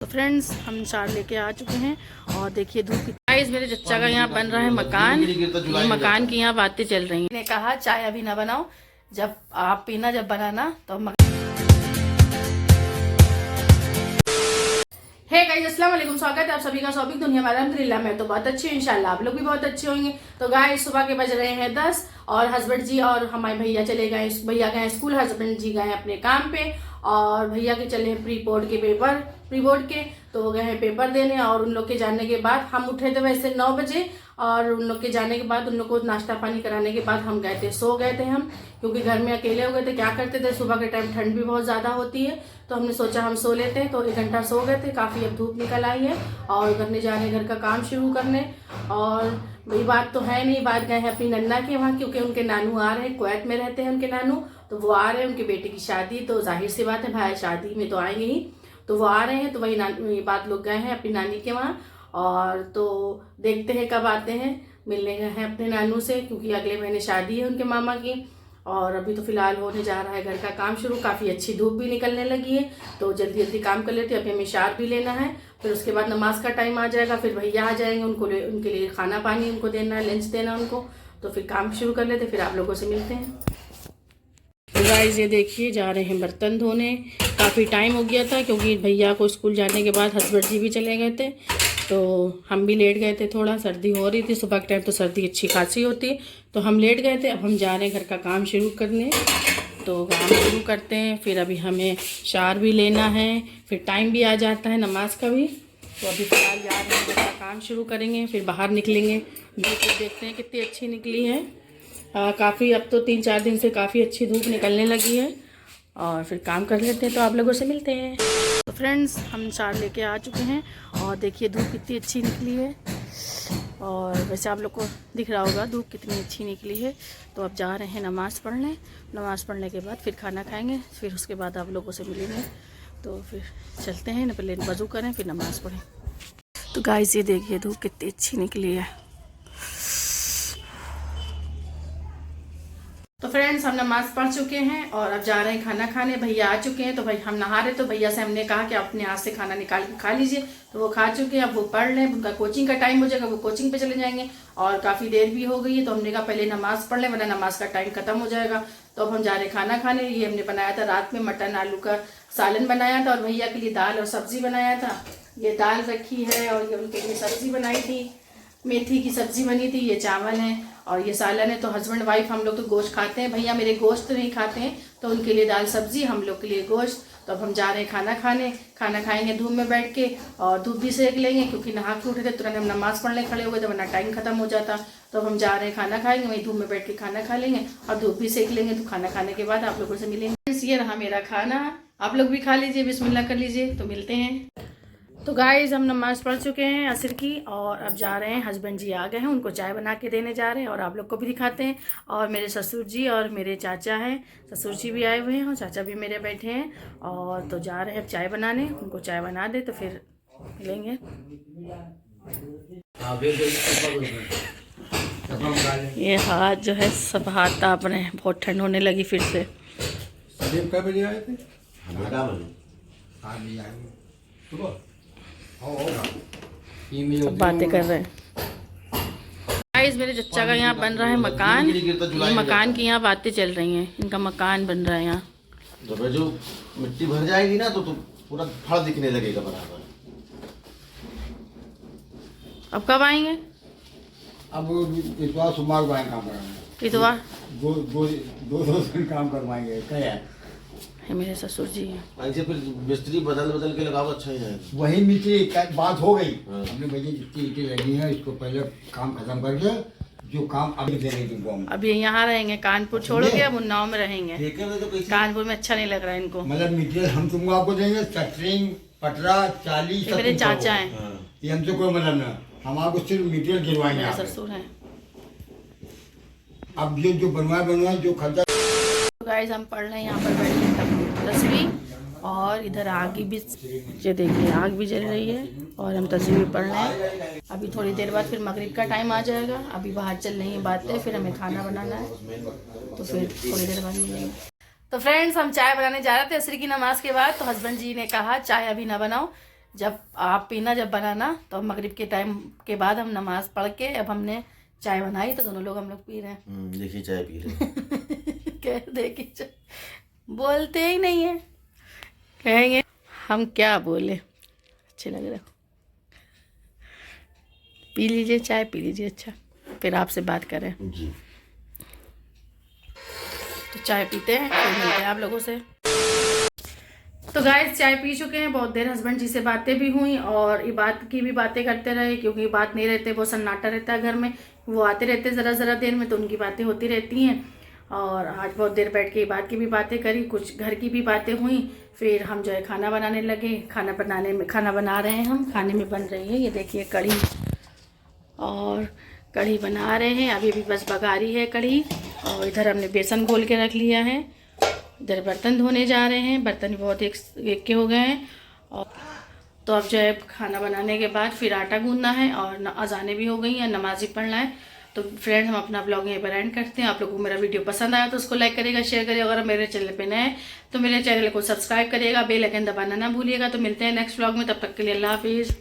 तो फ्रेंड्स हम चार लेके आ चुके हैं और देखिए धूप गाइस मेरे चच्चा का यहाँ बन रहा है मकान। ये मकान की यहाँ बातें चल रही हैं। ने कहा चाय अभी ना बनाओ, जब आप पीना जब बनाना तो हे गाइस अस्सलाम वालेकुम, स्वागत है आप सभी का शॉपिंग दुनिया में। अल्हम्दुलिल्लाह मैं तो बहुत अच्छी हूँ, इंशाल्लाह आप लोग भी बहुत अच्छे होंगे। तो गाइस सुबह के बज रहे हैं 10 और हस्बैंड जी और हमारे भैया चले गए, भैया गए स्कूल, हस्बैंड जी गए अपने काम पे और भैया के चले प्री बोर्ड के पेपर, प्री बोर्ड के तो वो गए हैं पेपर देने। और उन लोग के जाने के बाद हम उठे थे वैसे 9 बजे और उन लोग के जाने के बाद उन लोग को नाश्ता पानी कराने के बाद हम गए थे, सो गए थे हम, क्योंकि घर में अकेले हो गए थे। क्या करते थे, सुबह के टाइम ठंड भी बहुत ज़्यादा होती है तो हमने सोचा हम सो लेते हैं। तो 1 घंटा सो गए थे, काफ़ी अब धूप निकल आई है और करने जा रहे हैं घर का काम शुरू करने। और वही बात तो है नहीं, बात गए हैं अपनी नन्ना के वहाँ, क्योंकि उनके नानू आ रहे हैं, कुवैत में रहते हैं उनके नानू, तो वो आ रहे हैं, उनके बेटे की शादी, तो जाहिर सी बात है भाई शादी में तो आएंगे ही, तो वो आ रहे हैं। तो वही बात लोग गए हैं अपनी नानी के वहाँ और तो देखते हैं कब आते हैं, मिलने गए हैं अपने नानू से, क्योंकि अगले महीने शादी है उनके मामा की। और अभी तो फिलहाल होने जा रहा है घर का काम शुरू, काफ़ी अच्छी धूप भी निकलने लगी है तो जल्दी जल्दी काम कर लेते हैं। अभी हमें इशार भी लेना है, फिर उसके बाद नमाज का टाइम आ जाएगा, फिर भैया आ जाएंगे, उनके लिए खाना पानी उनको देना है, लंच देना उनको, तो फिर काम शुरू कर लेते, फिर आप लोगों से मिलते हैं। तो गाइस ये देखिए जा रहे हैं बर्तन धोने, काफ़ी टाइम हो गया था क्योंकि भैया को स्कूल जाने के बाद हस्बैंड जी भी चले गए थे तो हम भी लेट गए थे, थोड़ा सर्दी हो रही थी, सुबह के टाइम तो सर्दी अच्छी खासी होती है तो हम लेट गए थे। अब हम जा रहे हैं घर का काम शुरू करने, तो काम शुरू करते हैं। फिर अभी हमें शार भी लेना है, फिर टाइम भी आ जाता है नमाज का भी, तो अभी फिलहाल जा रहे हैं घर का काम शुरू करेंगे, फिर बाहर निकलेंगे। धूप देखते हैं कितनी अच्छी निकली है, काफ़ी अब तो 3-4 दिन से काफ़ी अच्छी धूप निकलने लगी है और फिर काम कर लेते हैं, तो आप लोगों से मिलते हैं। तो फ्रेंड्स हम चार लेके आ चुके हैं और देखिए धूप कितनी अच्छी निकली है और वैसे आप लोग को दिख रहा होगा धूप कितनी अच्छी निकली है। तो अब जा रहे हैं नमाज़ पढ़ने, नमाज़ पढ़ने के बाद फिर खाना खाएंगे, फिर उसके बाद आप लोगों से मिलेंगे। तो फिर चलते हैं, पहले वज़ू करें फिर नमाज़ पढ़ें। तो गाइस ये देखिए धूप कितनी अच्छी निकली है। तो फ्रेंड्स हम नमाज पढ़ चुके हैं और अब जा रहे हैं खाना खाने। भैया आ चुके हैं तो भाई हम नहा रहे, तो भैया से हमने कहा कि अपने हाथ से खाना निकाल के खा लीजिए, तो वो खा चुके हैं। अब वो पढ़ लें, उनका कोचिंग का टाइम हो जाएगा, वो कोचिंग पे चले जाएंगे और काफ़ी देर भी हो गई है, तो हमने कहा पहले नमाज पढ़ लें वरना नमाज का टाइम खत्म हो जाएगा। तो अब हम जा रहे हैं खाना खाने। ये हमने बनाया था रात में मटन आलू का सालन बनाया था और भैया के लिए दाल और सब्जी बनाया था। ये दाल रखी है और ये उनके लिए सब्जी बनाई थी, मेथी की सब्जी बनी थी, ये चावल है और ये सालन है। तो हस्बैंड वाइफ हम लोग तो गोश्त खाते हैं, भैया मेरे गोश्त नहीं खाते हैं, तो उनके लिए दाल सब्जी, हम लोग के लिए गोश्त। तो अब हम जा रहे हैं खाना खाने, खाना खाएंगे धूप में बैठ के और धूप भी सेक लेंगे, क्योंकि नहा के उठे थे तुरंत हम नमाज पढ़ने खड़े हो गए थे वरना टाइम खत्म हो जाता। तो अब हम जा रहे हैं खाना खाएंगे, वहीं धूप में बैठ के खाना खा लेंगे और धूप भी सेक लेंगे। तो खाना खाने के बाद आप लोगों से मिलेंगे। ये रहा मेरा खाना, आप लोग भी खा लीजिए, बिस्मिल्लाह कर लीजिए, तो मिलते हैं। तो गाइस हम नमाज़ पढ़ चुके हैं असर की और अब जा रहे हैं, हस्बैंड जी आ गए हैं, उनको चाय बना के देने जा रहे हैं और आप लोग को भी दिखाते हैं। और मेरे ससुर जी और मेरे चाचा हैं, ससुर जी भी आए हुए हैं और चाचा भी मेरे बैठे हैं और तो जा रहे हैं चाय बनाने, उनको चाय बना दे तो फिर मिलेंगे। ये हाथ जो है सब हाथ ताप रहे हैं, बहुत ठंड होने लगी फिर से। बातें कर रहे हैं गाइस मेरे चच्चा का यहाँ बन रहा है मकान, ये मकान की यहाँ बातें चल रही हैं, इनका मकान बन रहा है यहाँ। तो जो मिट्टी भर जाएगी ना तो पूरा फड़ दिखने लगेगा बराबर। अब कब आएंगे? अब इतवार सोमवार को आएंगे काम कराने। इतवार दो दिन काम करवाएंगे। क्या है मेरे ससुर जी हैं। ऐसे फिर मिस्त्री बदल के लगाओ, अच्छा ही है। वही मिट्टी बात हो गई, हमने भैया जितनी ईटें लगी हैं इसको पहले काम खत्म करके जो काम अभी दे रही थी। अभी यहाँ रहेंगे, कानपुर छोड़ोगे, अब उन्नाव में रहेंगे। कानपुर में अच्छा नहीं लग रहा है इनको। मतलब मटेरियल हम तुमको आपको देंगे, सटरिंग पटरा 40 मेरे चाचा हैं, ये हमसे कोई मतलब ना, हम आपको सिर्फ मटेरियल गिरवाएंगे। ससुर हैं। अब ये जो बनवाए जो खर्चा। गाइस हम पढ़ रहे हैं यहाँ पर बैठ के तस्वीर और इधर आग भी, ये देखिए आग भी जल रही है और हम तस्वीर पढ़ रहे हैं। अभी थोड़ी देर बाद फिर मगरिब का टाइम आ जाएगा, अभी बाहर चल रही है बातें, फिर हमें खाना बनाना है, तो फिर थोड़ी देर बाद मिलेंगे। तो फ्रेंड्स हम चाय बनाने जा रहे थे असर की नमाज के बाद, तो हस्बैंड जी ने कहा चाय अभी ना बनाओ, जब आप पीना जब बनाना तो मगरिब के टाइम के बाद हम नमाज पढ़ के अब हमने चाय बनाई तो दोनों लोग हम लोग पी रहे हैं। देखिए चाय पी रहे। कह देखिए चाय बोलते ही नहीं है, कहेंगे हम क्या बोले। अच्छे लग रहे हो, पी लीजिए चाय, पी लीजिए। अच्छा फिर आपसे बात करें जी। तो चाय पीते हैं फिर मिलते हैं आप लोगों से। तो गाइस चाय पी चुके हैं, बहुत देर हस्बैंड जी से बातें भी हुई और इबादत की भी बातें करते रहे, क्योंकि इबादत नहीं रहते, बहुत सन्नाटा रहता है घर में, वो आते रहते ज़रा ज़रा देर में तो उनकी बातें होती रहती हैं। और आज बहुत देर बैठ के इबादत की भी बातें करी, कुछ घर की भी बातें हुई। फिर हम जो है खाना बनाने लगे। खाना बना रहे हैं हम, खाने में बन रही है ये देखिए कढ़ी, और कढ़ी बना रहे हैं अभी भी, बस बघारी है कढ़ी। और इधर हमने बेसन घोल के रख लिया है, इधर बर्तन धोने जा रहे हैं, बर्तन भी बहुत एक के हो गए हैं। और तो अब जो है खाना बनाने के बाद फिर आटा गूंदना है और अजानें भी हो गई हैं, नमाज भी पढ़ना है। तो फ्रेंड्स हम अपना ब्लॉग यहीं पर एंड करते हैं। आप लोगों को मेरा वीडियो पसंद आया तो उसको लाइक करिएगा, शेयर करिएगा। अगर मेरे चैनल पे नए हैं तो मेरे चैनल को सब्सक्राइब करिएगा, बेल आइकन दबाना ना भूलिएगा। तो मिलते हैं नेक्स्ट ब्लॉग में, तब तक के लिए अल्लाह हाफिज़।